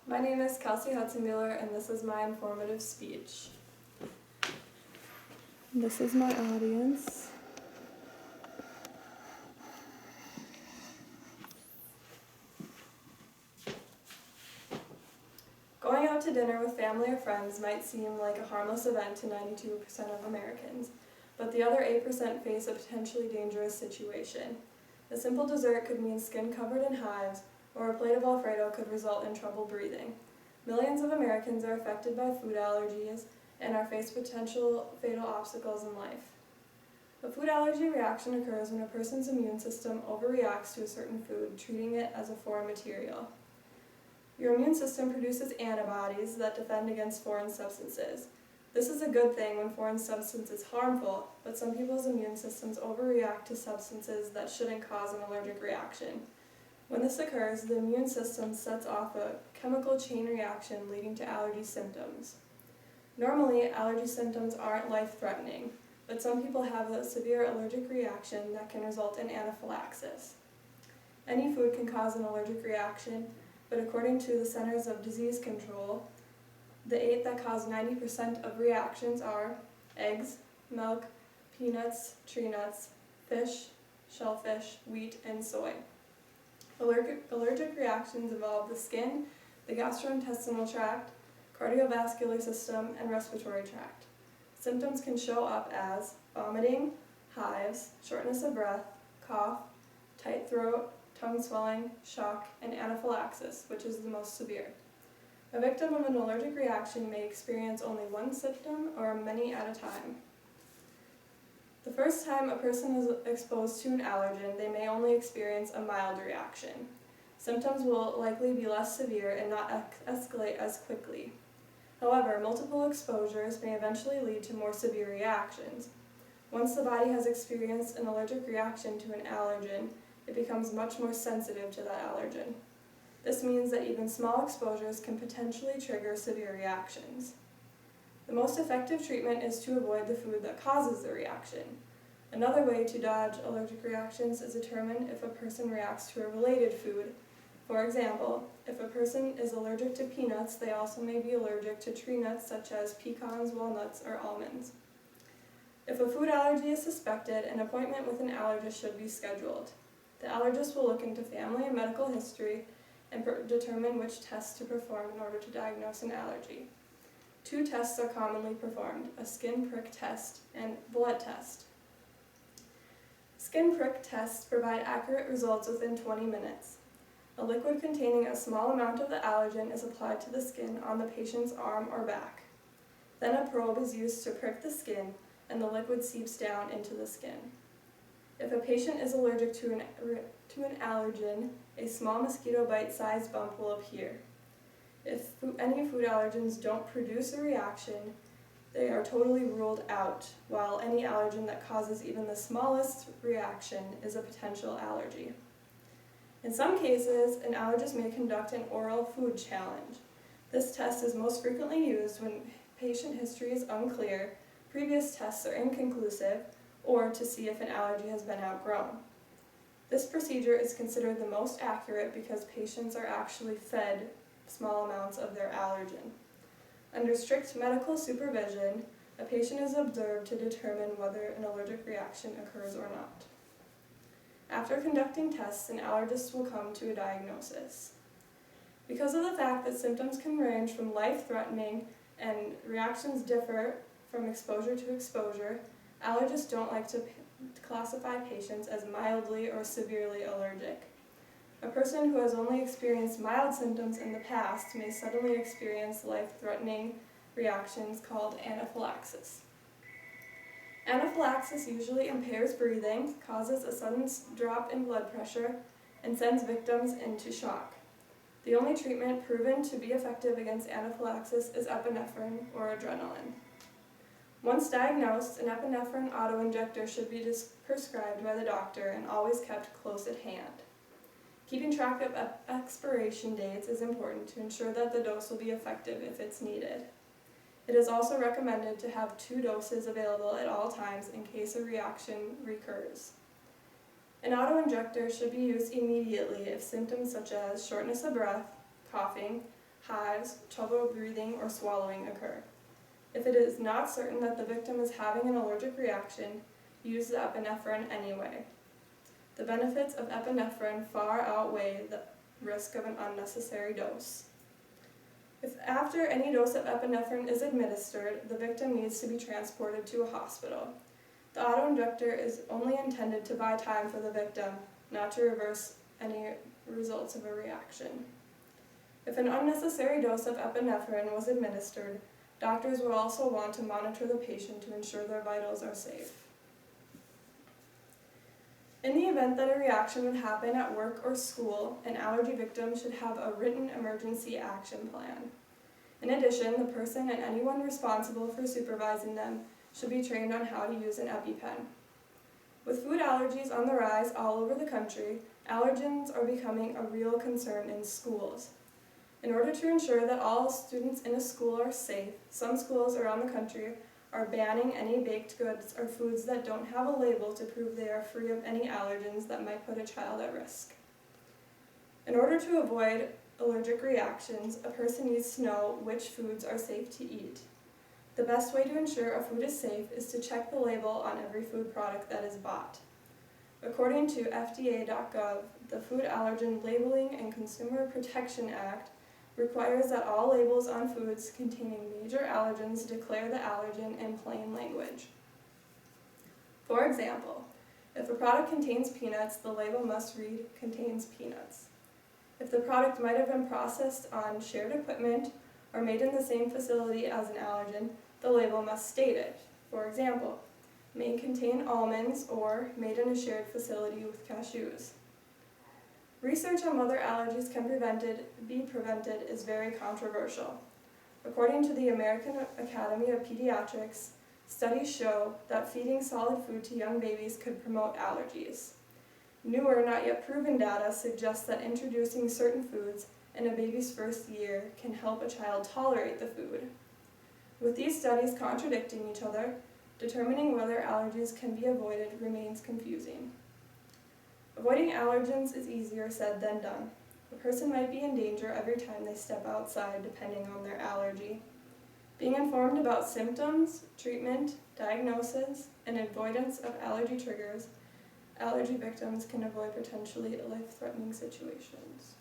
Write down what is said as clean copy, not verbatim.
My name is Kelsi Hatzenbuhler, and this is my informative speech. This is my audience. Going out to dinner with family or friends might seem like a harmless event to 92% of Americans, but the other 8% face a potentially dangerous situation. A simple dessert could mean skin covered in hives, or a plate of Alfredo could result in trouble breathing. Millions of Americans are affected by food allergies and are faced potential fatal obstacles in life. A food allergy reaction occurs when a person's immune system overreacts to a certain food, treating it as a foreign material. Your immune system produces antibodies that defend against foreign substances. This is a good thing when foreign substance is harmful, but some people's immune systems overreact to substances that shouldn't cause an allergic reaction. When this occurs, the immune system sets off a chemical chain reaction leading to allergy symptoms. Normally, allergy symptoms aren't life-threatening, but some people have a severe allergic reaction that can result in anaphylaxis. Any food can cause an allergic reaction, but according to the Centers of Disease Control, the 8 that cause 90% of reactions are eggs, milk, peanuts, tree nuts, fish, shellfish, wheat, and soy. Allergic reactions involve the skin, the gastrointestinal tract, cardiovascular system, and respiratory tract. Symptoms can show up as vomiting, hives, shortness of breath, cough, tight throat, tongue swelling, shock, and anaphylaxis, which is the most severe. A victim of an allergic reaction may experience only one symptom or many at a time. The first time a person is exposed to an allergen, they may only experience a mild reaction. Symptoms will likely be less severe and not escalate as quickly. However, multiple exposures may eventually lead to more severe reactions. Once the body has experienced an allergic reaction to an allergen, it becomes much more sensitive to that allergen. This means that even small exposures can potentially trigger severe reactions. The most effective treatment is to avoid the food that causes the reaction. Another way to dodge allergic reactions is determine if a person reacts to a related food. For example, if a person is allergic to peanuts, they also may be allergic to tree nuts such as pecans, walnuts, or almonds. If a food allergy is suspected, an appointment with an allergist should be scheduled. The allergist will look into family and medical history and determine which tests to perform in order to diagnose an allergy. 2 tests are commonly performed, a skin prick test and blood test. Skin prick tests provide accurate results within 20 minutes. A liquid containing a small amount of the allergen is applied to the skin on the patient's arm or back. Then a probe is used to prick the skin, and the liquid seeps down into the skin. If a patient is allergic to an allergen, a small mosquito bite-sized bump will appear. If any food allergens don't produce a reaction, they are totally ruled out, while any allergen that causes even the smallest reaction is a potential allergy. In some cases, an allergist may conduct an oral food challenge. This test is most frequently used when patient history is unclear, previous tests are inconclusive, or to see if an allergy has been outgrown. This procedure is considered the most accurate because patients are actually fed small amounts of their allergen. Under strict medical supervision, a patient is observed to determine whether an allergic reaction occurs or not. After conducting tests, an allergist will come to a diagnosis. Because of the fact that symptoms can range from life-threatening and reactions differ from exposure to exposure, allergists don't like to classify patients as mildly or severely allergic. A person who has only experienced mild symptoms in the past may suddenly experience life-threatening reactions called anaphylaxis. Anaphylaxis usually impairs breathing, causes a sudden drop in blood pressure, and sends victims into shock. The only treatment proven to be effective against anaphylaxis is epinephrine or adrenaline. Once diagnosed, an epinephrine autoinjector should be prescribed by the doctor and always kept close at hand. Keeping track of expiration dates is important to ensure that the dose will be effective if it's needed. It is also recommended to have 2 doses available at all times in case a reaction recurs. An autoinjector should be used immediately if symptoms such as shortness of breath, coughing, hives, trouble breathing, or swallowing occur. If it is not certain that the victim is having an allergic reaction, use the epinephrine anyway. The benefits of epinephrine far outweigh the risk of an unnecessary dose. If after any dose of epinephrine is administered, the victim needs to be transported to a hospital. The autoinjector is only intended to buy time for the victim, not to reverse any results of a reaction. If an unnecessary dose of epinephrine was administered, doctors will also want to monitor the patient to ensure their vitals are safe. In the event that a reaction would happen at work or school, an allergy victim should have a written emergency action plan. In addition, the person and anyone responsible for supervising them should be trained on how to use an EpiPen. With food allergies on the rise all over the country, allergens are becoming a real concern in schools. In order to ensure that all students in a school are safe, some schools around the country are banning any baked goods or foods that don't have a label to prove they are free of any allergens that might put a child at risk. In order to avoid allergic reactions, a person needs to know which foods are safe to eat. The best way to ensure a food is safe is to check the label on every food product that is bought. According to FDA.gov, the Food Allergen Labeling and Consumer Protection Act requires that all labels on foods containing major allergens declare the allergen in plain language. For example, if a product contains peanuts, the label must read "contains peanuts." If the product might have been processed on shared equipment or made in the same facility as an allergen, the label must state it. For example, may contain almonds or made in a shared facility with cashews. Research on whether allergies can be prevented is very controversial. According to the American Academy of Pediatrics, studies show that feeding solid food to young babies could promote allergies. Newer, not yet proven data suggests that introducing certain foods in a baby's first year can help a child tolerate the food. With these studies contradicting each other, determining whether allergies can be avoided remains confusing. Avoiding allergens is easier said than done. A person might be in danger every time they step outside depending on their allergy. Being informed about symptoms, treatment, diagnosis, and avoidance of allergy triggers, allergy victims can avoid potentially life-threatening situations.